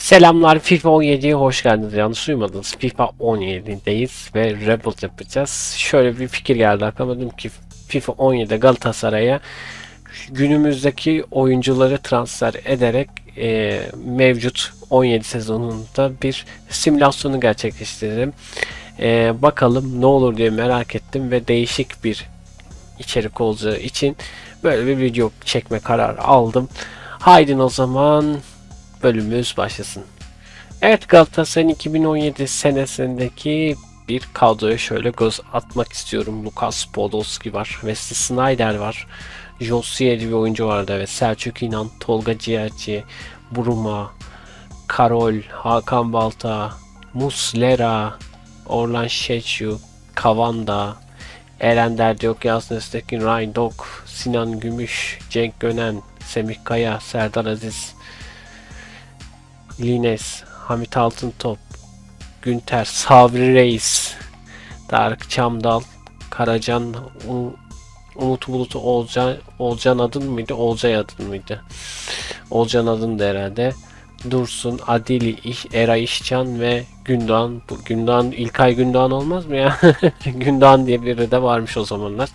Selamlar, FIFA 17'ye hoş geldiniz. Yanlış duymadınız. FIFA 17'deyiz ve Rebel yapacağız. Şöyle bir fikir geldi aklıma, dedim ki FIFA 17'de Galatasaray'a günümüzdeki oyuncuları transfer ederek mevcut 17 sezonunda bir simülasyonu gerçekleştirelim. Bakalım ne olur diye merak ettim ve değişik bir içerik olacağı için böyle bir video çekme kararı aldım. Haydi o zaman bölümümüz başlasın. Evet, Galatasaray'ın 2017 senesindeki bir kadroya şöyle göz atmak istiyorum. Lukas Podolski var, Wesley Sneijder var, Josie diye bir oyuncu vardı, evet, Selçuk İnan, Tolga Ciğerci, Buruma, Karol, Hakan Balta, Muslera, Orlan Şeçyu, Kavanda, Eren Derdiok, Yasin Öztekin, Ryan Dok, Sinan Gümüş, Cenk Gönen, Semih Kaya, Serdar Aziz, Lines, Hamit Altıntop, Günter, Sabri Reis, Tarık Çamdal, Karacan, Umut Bulut, Olcan adın mıydı? Olcay adın mıydı? Olcan adındı herhalde. Dursun, Adili, Eray İşcan ve Gündoğan. Bu Gündoğan, İlkay Gündoğan olmaz mı ya? Gündoğan diye biri de varmış o zamanlar.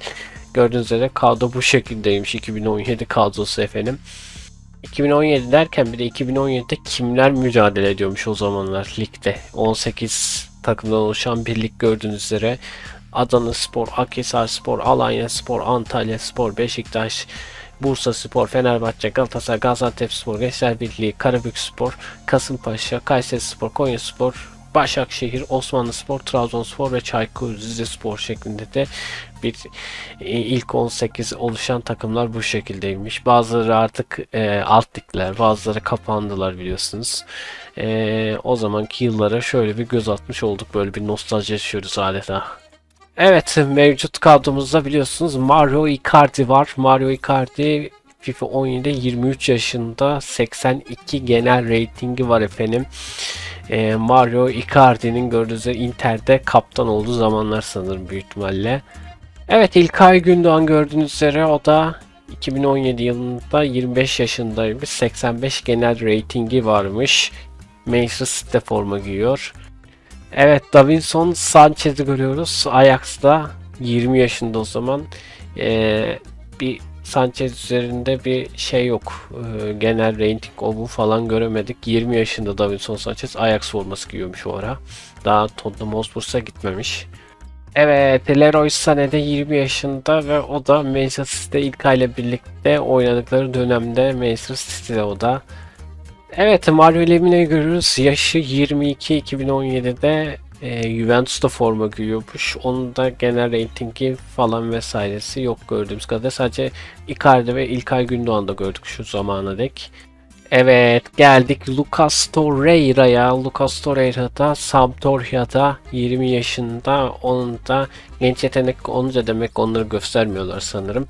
Gördüğünüz üzere kadro bu şekildeymiş. 2017 kadrosu efendim. 2017 derken bir de 2017'de kimler mücadele ediyormuş o zamanlar ligde. 18 takımdan oluşan bir lig gördüğünüz üzere. Adanaspor, Akhisarspor, Alanyaspor, Antalyaspor, Beşiktaş, Bursaspor, Fenerbahçe, Galatasaray, Gaziantepspor, Gençler Birliği, Karabükspor, Kasımpaşa, Kayserispor, Konyaspor, Başakşehir, Osmanlıspor, Trabzonspor ve Çaykur Rizespor şeklinde de bir ilk 18 oluşan takımlar bu şekildeymiş. Bazıları artık alt ligler, bazıları kapandılar biliyorsunuz. O zamanki yıllara şöyle bir göz atmış olduk. Böyle bir nostalji yaşıyoruz adeta. Evet, mevcut kadromuzda biliyorsunuz Mario Icardi var. Mario Icardi FIFA 17'de 23 yaşında, 82 genel ratingi var efendim. Mario Icardi'nin gördüğünüz üzere Inter'de kaptan olduğu zamanlar sanırım büyük ihtimalle. Evet, İlkay Gündoğan gördüğünüz üzere o da 2017 yılında 25 yaşındaymış. 85 genel ratingi varmış. Manchester City forma giyiyor. Evet, Davinson Sanchez'i görüyoruz. Ajax'ta 20 yaşında o zaman. Bir Sanchez üzerinde bir şey yok. Genel rating o bu falan göremedik. 20 yaşında Davinson Sanchez Ajax forması giyiyormuş o ara. Daha Tottenham Hotspur'a gitmemiş. Evet, Leroy Sané de 20 yaşında ve o da Manchester City'de İlkay ile birlikte oynadıkları dönemde Manchester City'de o da. Evet, Mario Lemine'yi görüyoruz. Yaşı 22, 2017'de Juventus'ta forma giyiyormuş. Onun da genel reytingi falan vesairesi yok gördüğümüz kadarıyla. Sadece Icardi ve İlkay Gündoğan'da gördük şu zamana dek. Evet, geldik Lucas Torreira'ya. Lucas Torreira da Sampdoria'da 20 yaşında. Onun da genç yetenek olunca demek onları göstermiyorlar sanırım.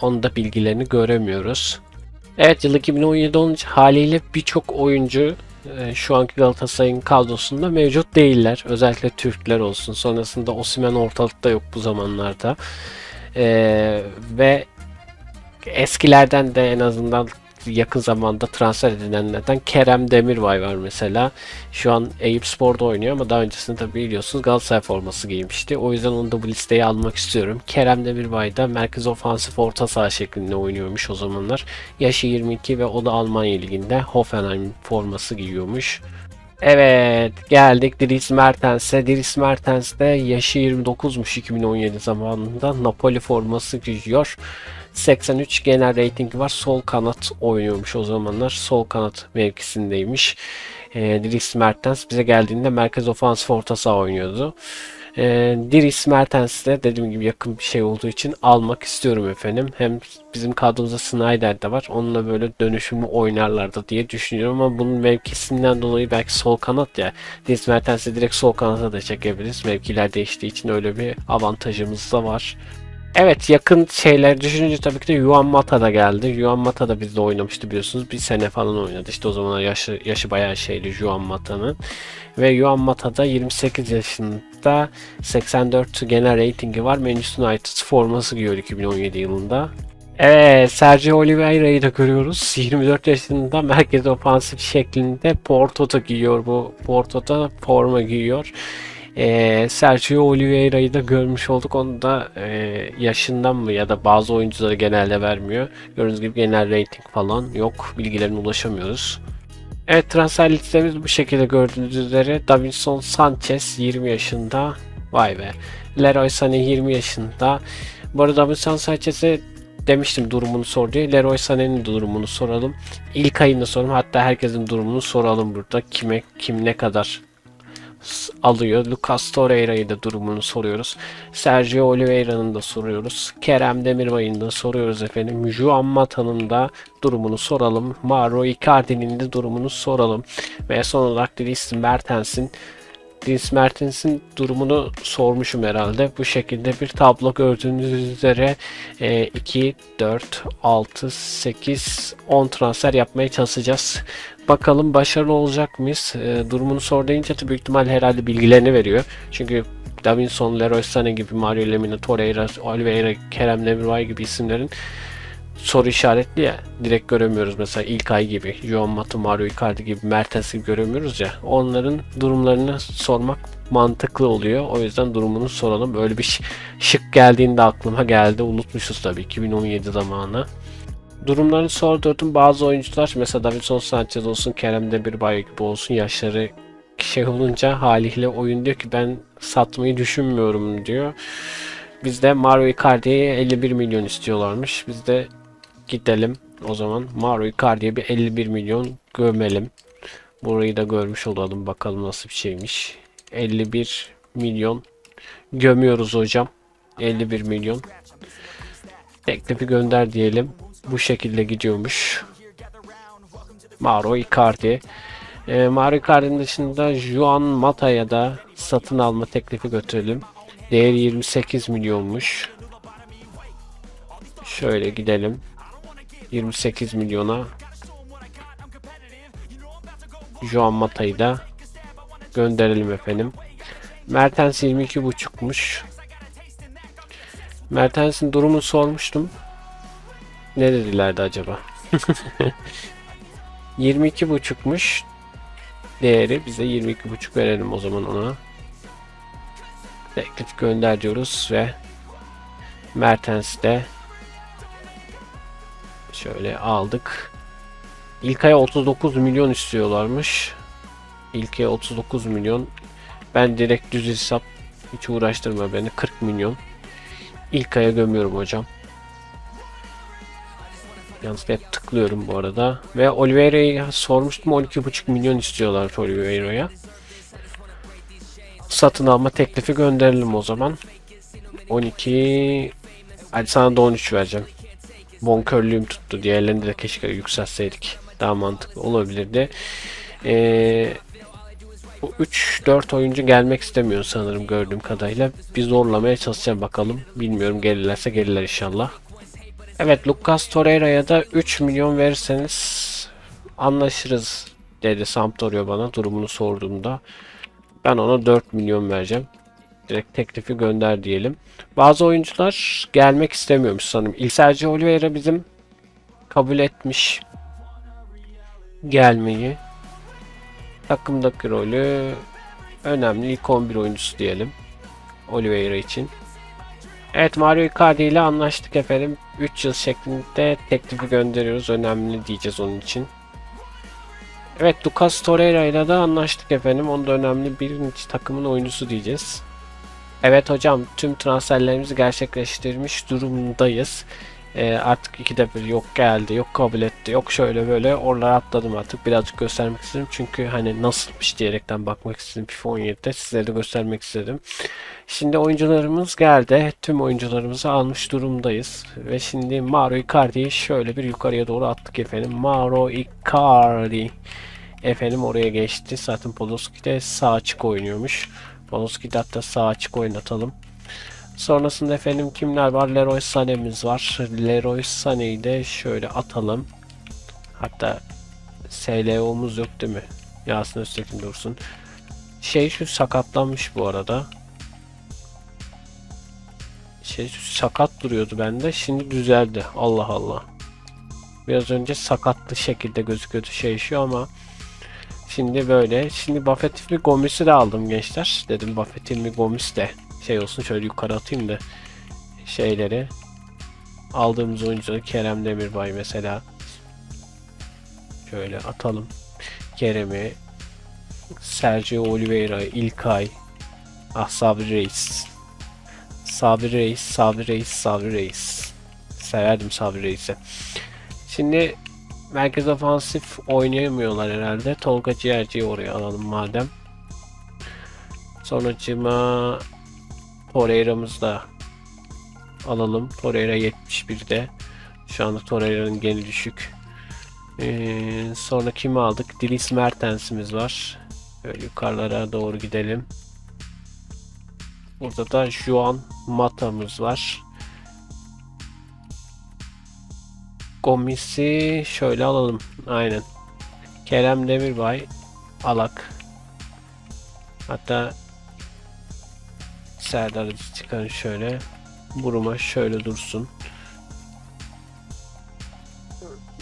Onun da bilgilerini göremiyoruz. Evet, yıl 2017 olunca haliyle birçok oyuncu şu anki Galatasaray'ın kadrosunda mevcut değiller. Özellikle Türkler olsun. Sonrasında Osimhen ortalıkta yok bu zamanlarda. Ve eskilerden de en azından yakın zamanda transfer edilenlerden Kerem Demirbay var mesela. Şu an Eyüpspor'da oynuyor ama daha öncesinde tabi biliyorsunuz Galatasaray forması giymişti. O yüzden onu da bu listeye almak istiyorum. Kerem Demirbay da merkez ofansif orta saha şeklinde oynuyormuş o zamanlar. Yaşı 22 ve o da Almanya Ligi'nde Hoffenheim forması giyiyormuş. Evet, geldik Dries Mertens'e. Dries Mertens de yaşı 29'muş 2017 zamanında. Napoli forması giyiyor. 83 genel ratingi var. Sol kanat oynuyormuş o zamanlar. Sol kanat mevkisindeymiş. Dries Mertens bize geldiğinde merkez ofansif orta saha oynuyordu. Dries Mertens de dediğim gibi yakın bir şey olduğu için almak istiyorum efendim. Hem bizim kadromuzda Sneijder de var. Onunla böyle dönüşümlü oynarlardı diye düşünüyorum ama bunun mevkisinden dolayı belki sol kanat ya. Dries Mertens'i direkt sol kanata da çekebiliriz. Mevkiler değiştiği için öyle bir avantajımız da var. Evet, yakın şeyler düşününce tabii ki de Juan Mata da geldi. Juan Mata da bizde oynamıştı biliyorsunuz. Bir sene falan oynadı. İşte o zamanlar yaşı bayağı şeydi Juan Mata'nın. Ve Juan Mata da 28 yaşında, 84 genel ratingi var. Manchester United forması giyiyor 2017 yılında. Evet, Sergio Oliveira'yı da görüyoruz. 24 yaşında merkez ofansif şeklinde Porto'da giyiyor. Bu Porto'da forma giyiyor. Sergio Oliveira'yı da görmüş olduk. Onu da yaşından mı ya da bazı oyuncuları genelde vermiyor. Gördüğünüz gibi genel rating falan yok. Bilgilerine ulaşamıyoruz. Evet, transfer listemiz bu şekilde gördüğünüz üzere. Davinson Sanchez 20 yaşında. Vay be. Leroy Sané 20 yaşında. Bu arada Davinson Sanchez'e demiştim durumunu sor diye. Leroy Sané'nin durumunu soralım. İlk ayını soralım. Hatta herkesin durumunu soralım burada. Kim ne kadar alıyor. Lucas Torreira'yı da durumunu soruyoruz. Sergio Oliveira'nın da soruyoruz. Kerem Demirbay'ın da soruyoruz efendim. Juan Mata'nın da durumunu soralım. Mauro Icardi'nin de durumunu soralım. Ve son olarak Dries Mertens'in durumunu sormuşum herhalde. Bu şekilde bir tablo gördüğünüz üzere 2, 4, 6, 8, 10 transfer yapmaya çalışacağız. Bakalım başarılı olacak mıyız? Durumunu sor deyince de büyük ihtimal herhalde bilgilerini veriyor. Çünkü Davinson, Leroy Sané gibi, Mario Lemina, Torreira, Oliveira, Kerem Demirbay gibi isimlerin soru işaretli ya, direkt göremiyoruz. Mesela İlkay gibi, Juan Mata, Mario Icardi gibi, Mertens gibi göremiyoruz ya, onların durumlarını sormak mantıklı oluyor. O yüzden durumunu soralım. Böyle bir şık geldiğinde aklıma geldi. Unutmuşuz tabii 2017 zamanı. Durumlarını sordurdum. Bazı oyuncular mesela Davinson Sanchez olsun, Kerem Demirbay gibi olsun, yaşları şey olunca haliyle oyun diyor ki ben satmayı düşünmüyorum diyor. Bizde Mario Icardi'ye 51 milyon istiyorlarmış. Biz de gidelim o zaman Mauro Icardi'ye bir 51 milyon gömelim. Burayı da görmüş olalım, bakalım nasıl bir şeymiş. 51 milyon gömüyoruz hocam. 51 milyon. Teklifi gönder diyelim. Bu şekilde gidiyormuş. Mauro Icardi. Mauro Icardi'nin dışında Juan Mata'ya da satın alma teklifi götürelim. Değeri 28 milyonmuş. Şöyle gidelim. 28 milyona Juan Mata'yı da gönderelim efendim. Mertens 22,5'muş. Mertens'in durumunu sormuştum. Ne dedilerdi acaba? 22,5'muş değeri. Bize 22,5 verelim o zaman ona. Teklif gönder diyoruz ve Mertens de şöyle aldık. İlkay'a 39 milyon istiyorlarmış. İlkay'a 39 milyon. Ben direkt düz hesap, hiç uğraştırma beni, 40 milyon. İlkay'a gömüyorum hocam. Yalnız hep tıklıyorum bu arada. Ve Oliveira'yı sormuştum. 12,5 milyon istiyorlar Oliveira'ya. Satın alma teklifi gönderelim o zaman. 12. Hadi sana da 13 vereceğim. Bonkörlüğüm tuttu. Diğerlerini de keşke yükseltseydik. Daha mantıklı olabilirdi. Bu 3-4 oyuncu gelmek istemiyor sanırım gördüğüm kadarıyla. Bir zorlamaya çalışacağım bakalım. Bilmiyorum, gelirlerse gelirler inşallah. Evet, Lucas Torreira'ya da 3 milyon verirseniz anlaşırız dedi Sampdoria bana durumunu sorduğumda. Ben ona 4 milyon vereceğim. Direkt teklifi gönder diyelim. Bazı oyuncular gelmek istemiyormuş sanırım. Sergio Oliveira bizim kabul etmiş gelmeyi. Takımdaki rolü önemli, ilk 11 oyuncusu diyelim Oliveira için. Evet, Mario Icardi ile anlaştık efendim. 3 yıl şeklinde teklifi gönderiyoruz. Önemli diyeceğiz onun için. Evet, Lucas Torreira ile de anlaştık efendim. Onu da önemli birinci takımın oyuncusu diyeceğiz. Evet hocam, tüm transferlerimizi gerçekleştirmiş durumdayız. Artık ikide bir yok geldi, yok kabul etti, yok şöyle böyle, oraları atladım artık. Birazcık göstermek istedim çünkü hani nasılmış diyerekten bakmak istedim FIFA 17'de, sizlere de göstermek istedim. Şimdi oyuncularımız geldi. Tüm oyuncularımızı almış durumdayız. Ve şimdi Mauro Icardi'yi şöyle bir yukarıya doğru attık efendim. Mauro Icardi. Efendim oraya geçti. Zaten Podolski de sağ açık oynuyormuş. Podolski'yi de hatta sağ açık oynatalım. Sonrasında efendim kimler var? Leroy Sané'miz var. Leroy Sané'yi de şöyle atalım. Hatta SLO'muz yok değil mi? Yasin Öztekin dursun. Şu sakatlanmış bu arada. şey sakat duruyordu bende. Şimdi düzeldi. Allah Allah. Biraz önce sakatlı şekilde gözüküyordu şey şu ama şimdi böyle. Şimdi Buffett'li Gomis'i de aldım gençler. Dedim Buffett'li Gomis de şey olsun, şöyle yukarı atayım da şeyleri. Aldığımız oyuncuları Kerem Demirbay mesela. Şöyle atalım. Kerem'i, Sergio Oliveira, İlkay, Sabri Reis. Sabri Reis, Sabri Reis, Sabri Reis. Severdim Sabri Reis'i. Şimdi merkez ofansif oynayamıyorlar herhalde. Tolga Ciğerci'yi oraya alalım madem. Sonracıma Torreira'mızı da alalım. Torreira 71'de. Şu anda Torreira'nın geni düşük. Sonra kimi aldık? Dries Mertens'imiz var. Böyle yukarılara doğru gidelim. Burada da Juan Mata'mız var. Gomis'i şöyle alalım. Aynen. Kerem Demirbay alak. Hatta Serdar'ı çıkarın şöyle. Buruma şöyle dursun.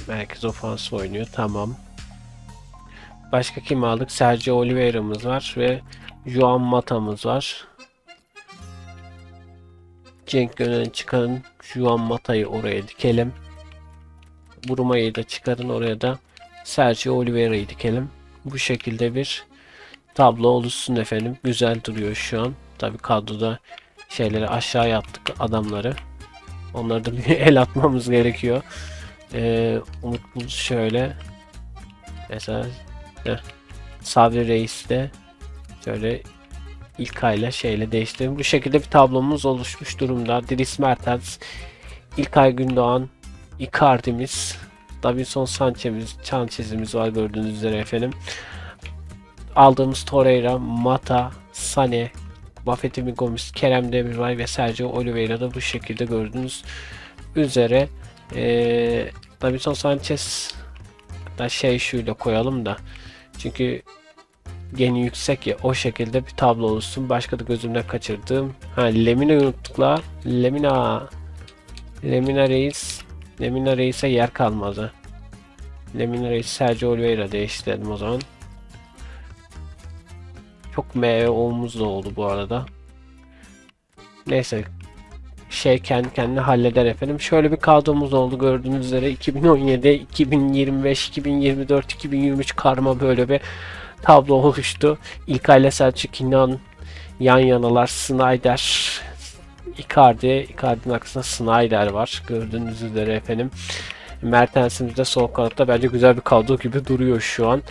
Merkez ofans oynuyor. Tamam. Başka kim aldık? Sergio Oliveira'mız var ve Juan Mata'mız var. Cenk Gönen'i çıkarın. Juan Mata'yı oraya dikelim. Buruma'yı da çıkarın, oraya da Sergio Oliveira'yı dikelim. Bu şekilde bir tablo oluşsun efendim. Güzel duruyor şu an. Tabi kadroda şeyleri aşağıya attık adamları. Onları da bir el atmamız gerekiyor. Umut Bulut şöyle. Mesela Sabri Reis de şöyle İlkay'la şeyle değiştirelim. Bu şekilde bir tablomuz oluşmuş durumda. Dries Mertens, İlkay Gündoğan, Icardi'miz, Davinson Sanchez'imiz var gördüğünüz üzere efendim. Aldığımız Torreira, Mata, Sané, Buffett'li Gomis, Kerem Demirbay ve Sergio Oliveira da bu şekilde gördüğünüz üzere. Davinson Sanchez da şey şöyle koyalım da çünkü geni yüksek ya, o şekilde bir tablo olsun. Başka da gözümden kaçırdığım Lemina'yı unuttuk la. Lemina Reis'e yer kalmadı. Lemina Reis Sergio Oliveira değiştirdim o zaman. Çok MVO'muz da oldu bu arada. Neyse şey kendi kendine halleder efendim. Şöyle bir kadromuz oldu gördüğünüz üzere. 2017, 2025, 2024, 2023 karma böyle bir tablo oluştu. İlkay ile Selçuk İnan yan yanalar. Snyder, Icardi'nin arkasında Snyder var. Gördüğünüz üzere efendim. Mertens'imiz de sol kanatta bence güzel bir kadro gibi duruyor şu an.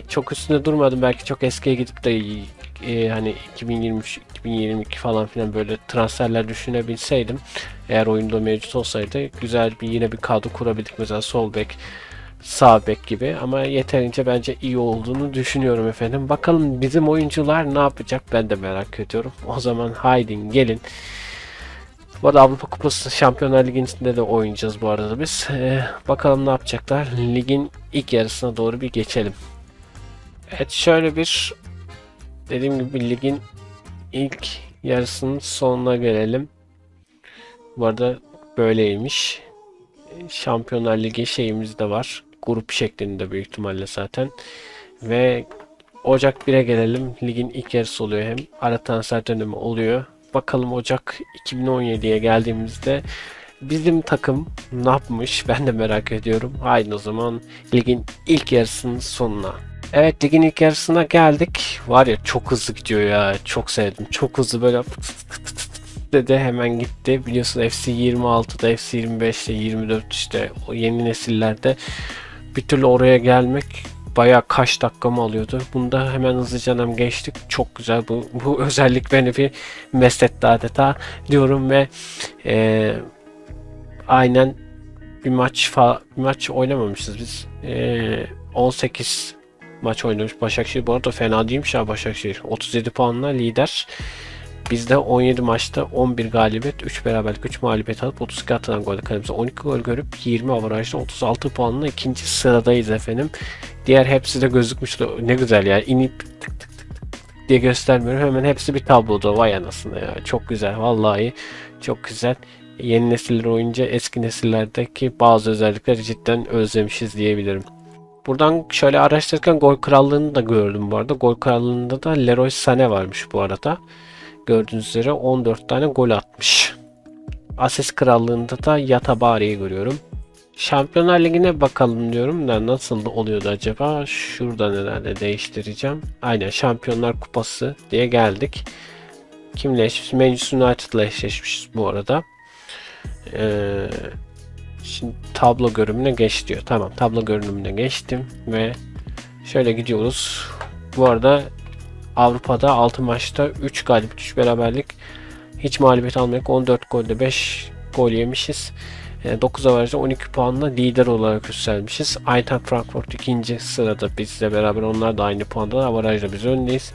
Çok üstünde durmadım. Belki çok eskiye gidip de hani 2023, 2022 falan filan böyle transferler düşünebilseydim, eğer oyunda mevcut olsaydı güzel bir yine bir kadro kurabildik mesela sol bek, sağ bek gibi, ama yeterince bence iyi olduğunu düşünüyorum efendim. Bakalım bizim oyuncular ne yapacak, ben de merak ediyorum. O zaman haydi gelin. Bu arada Avrupa Kupası Şampiyonlar Ligi'nde de oynayacağız bu arada biz. Bakalım ne yapacaklar. Ligin ilk yarısına doğru bir geçelim. Evet, şöyle bir dediğim gibi ligin ilk yarısının sonuna gelelim. Bu arada böyleymiş. Şampiyonlar Ligi şeyimiz de var. Grup şeklinde büyük ihtimalle zaten. Ve Ocak 1'e gelelim. Ligin ilk yarısı oluyor hem. Ara transfer dönemi oluyor. Bakalım Ocak 2017'ye geldiğimizde bizim takım ne yapmış, ben de merak ediyorum. Haydi o zaman ligin ilk yarısının sonuna. Evet, ligin ilk yarısına geldik. Var ya, çok hızlı gidiyor ya. Çok sevdim. Çok hızlı böyle dedi hemen gitti. Biliyorsun FC 26'da, FC 25'te, 24 işte o yeni nesillerde bir türlü oraya gelmek bayağı kaç dakikamı alıyordu. Bunda hemen hızlıca geçtik. Çok güzel bu özellik beni bir mesletti adeta diyorum ve aynen bir maç oynamamışız biz. 18 maç oynamış Başakşehir. Bu arada fena değilmiş ya Başakşehir. 37 puanla lider. Bizde 17 maçta 11 galibiyet, 3 beraberlik, 3 mağlubiyet alıp 32 atılan golde kalemize 12 gol görüp 20 avarajda 36 puanla ikinci sıradayız efendim. Diğer hepsi de gözükmüş. Ne güzel ya. İnip tık tık tık tık diye göstermiyorum. Hemen hepsi bir tabloda. Vay anasını ya. Çok güzel. Vallahi çok güzel. Yeni nesiller oyunca eski nesillerdeki bazı özellikleri cidden özlemişiz diyebilirim. Buradan şöyle araştırırken Gol Krallığı'nı da gördüm bu arada. Gol Krallığı'nda da Leroy Sané varmış bu arada. Gördüğünüz üzere 14 tane gol atmış. Asist Krallığı'nda da Yatabari'yi görüyorum. Şampiyonlar Ligi'ne bakalım diyorum da nasıl oluyordu acaba? Şuradan herhalde değiştireceğim. Aynen Şampiyonlar Kupası diye geldik. Kimle eşleşmiş? Manchester United'la eşleşmişiz bu arada. Şimdi tablo görünümüne geç diyor. Tamam, tablo görünümüne geçtim ve şöyle gidiyoruz. Bu arada Avrupa'da 6 maçta 3 galibiyet 3 beraberlik, hiç mağlubiyet almayarak 14 golde 5 gol yemişiz. 9 avarajda 12 puanla lider olarak yükselmişiz. Eintracht Frankfurt ikinci sırada bizle beraber, onlar da aynı puanda, avarajda biz öndeyiz.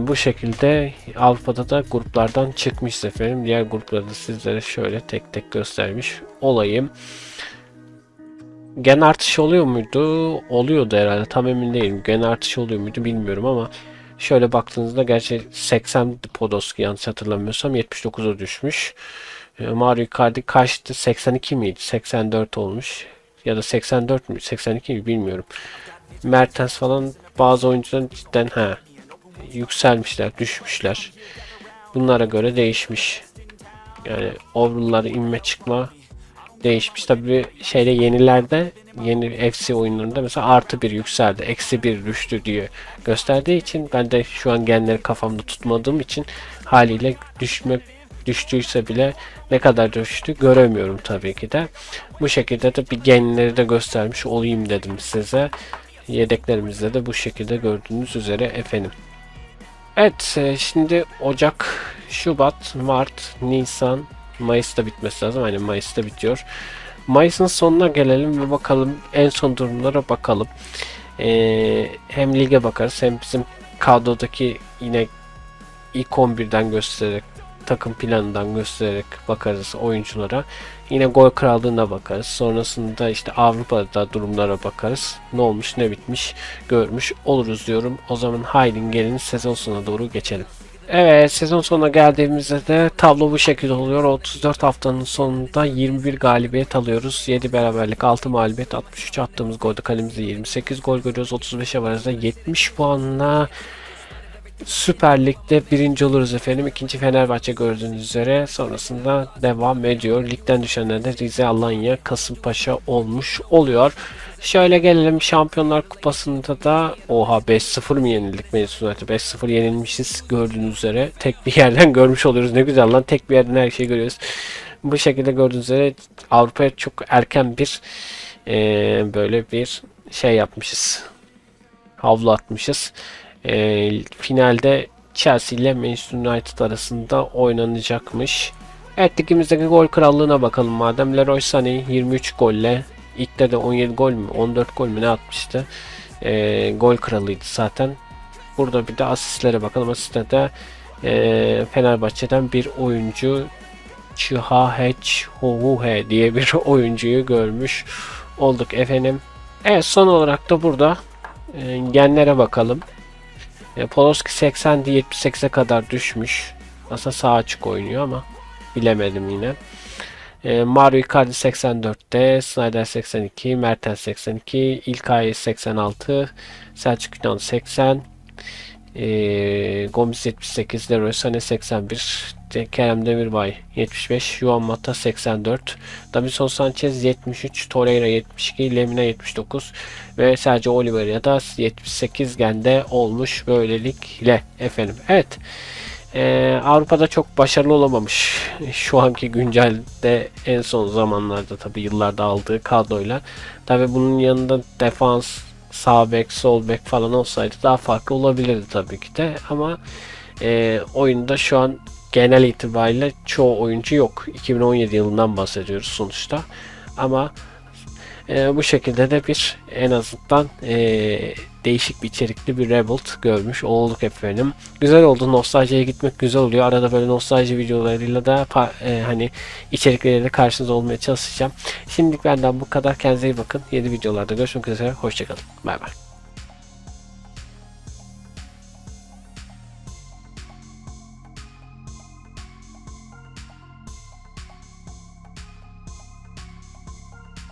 Bu şekilde Avrupa'da da gruplardan çıkmış efendim. Diğer grupları da sizlere şöyle tek tek göstermiş olayım. Gen artışı oluyor muydu? Oluyordu herhalde. Tam emin değilim. Gen artışı oluyor muydu bilmiyorum ama şöyle baktığınızda gerçi 80 Podolski, yanlış hatırlamıyorsam 79'a düşmüş. Mario Icardi kaçtı? 82 miydi? 84 olmuş. Ya da 84 mü? 82 mi bilmiyorum. Mertens falan, bazı oyuncuların cidden yükselmişler, düşmüşler. Bunlara göre değişmiş. Yani overall'ları inme çıkma değişmiş. Tabii şeyde, yenilerde, yeni FC oyunlarında mesela artı bir yükseldi, eksi bir düştü diye gösterdiği için ben de şu an genleri kafamda tutmadığım için haliyle düştüyse bile ne kadar düştü göremiyorum tabii ki de. Bu şekilde de bir genleri de göstermiş olayım dedim size. Yedeklerimizde de bu şekilde gördüğünüz üzere efendim. Evet, şimdi Ocak, Şubat, Mart, Nisan, Mayıs'ta bitmesi lazım. Aynen Mayıs'ta bitiyor. Mayıs'ın sonuna gelelim ve bakalım, en son durumlara bakalım. Hem lige bakarız hem bizim kadrodaki yine ilk 11'den göstererek, takım planından göstererek bakarız oyunculara. Yine gol krallığına bakarız. Sonrasında işte Avrupa'da durumlara bakarız. Ne olmuş ne bitmiş görmüş oluruz diyorum. O zaman haydi gelin sezon sonuna doğru geçelim. Evet, sezon sonuna geldiğimizde de tablo bu şekilde oluyor. 34 haftanın sonunda 21 galibiyet alıyoruz. 7 beraberlik, 6 mağlubiyet, 63 attığımız golde kalemizde 28 gol görüyoruz. 35 avarajda 70 puanla Süper Lig'de birinci oluruz efendim. İkinci Fenerbahçe gördüğünüz üzere. Sonrasında devam ediyor. Ligden düşenler de Rize, Alanya, Kasımpaşa olmuş oluyor. Şöyle gelelim Şampiyonlar Kupası'nda da oha 5-0 mı yenildik Manchester United? 5-0 yenilmişiz gördüğünüz üzere. Tek bir yerden görmüş oluyoruz. Ne güzel lan, tek bir yerden her şeyi görüyoruz. Bu şekilde gördüğünüz üzere Avrupa'ya çok erken bir böyle bir şey yapmışız. Havlu atmışız. Finalde Chelsea ile Manchester United arasında oynanacakmış. Evet, ligimizdeki gol krallığına bakalım madem. Leroy Sané 23 golle, ilkte de 17 gol mü 14 gol mü ne atmıştı. Gol kralıydı zaten. Burada bir de asistlere bakalım. Asiste de Fenerbahçe'den bir oyuncu, Chihaech Hohuhe diye bir oyuncuyu görmüş olduk efendim. Evet, son olarak da burada genlere bakalım. Podolski 80'di, 78'e kadar düşmüş. Aslında sağ açık oynuyor ama bilemedim yine. Mario Icardi 84'te, Snyder 82, Mertens 82, İlkay 86, Selçuk Yunan 80, Gomis 78, Leroy Sané 81, Kerem Demirbay 75, Juan Mata 84, Davinson Sanchez 73, Torreira 72, Lemina 79 ve Sergio Oliveira da 78 gende olmuş böylelikle efendim. Evet. Avrupa'da çok başarılı olamamış şu anki güncelde, en son zamanlarda tabi yıllarda aldığı kadroyla. Tabi bunun yanında defans, sağ bek, sol bek falan olsaydı daha farklı olabilirdi tabii ki de, ama oyunda şu an genel itibariyle çoğu oyuncu yok. 2017 yılından bahsediyoruz sonuçta, ama bu şekilde de bir en azından değişik bir içerikli bir Rebuild görmüş olduk efendim. Güzel oldu. Nostaljiye gitmek güzel oluyor. Arada böyle nostalji videolarıyla da hani içerikleriyle karşınızda olmaya çalışacağım. Şimdilik benden bu kadar. Kendinize iyi bakın. Yeni videolarda görüşmek üzere. Hoşçakalın. Bay bay.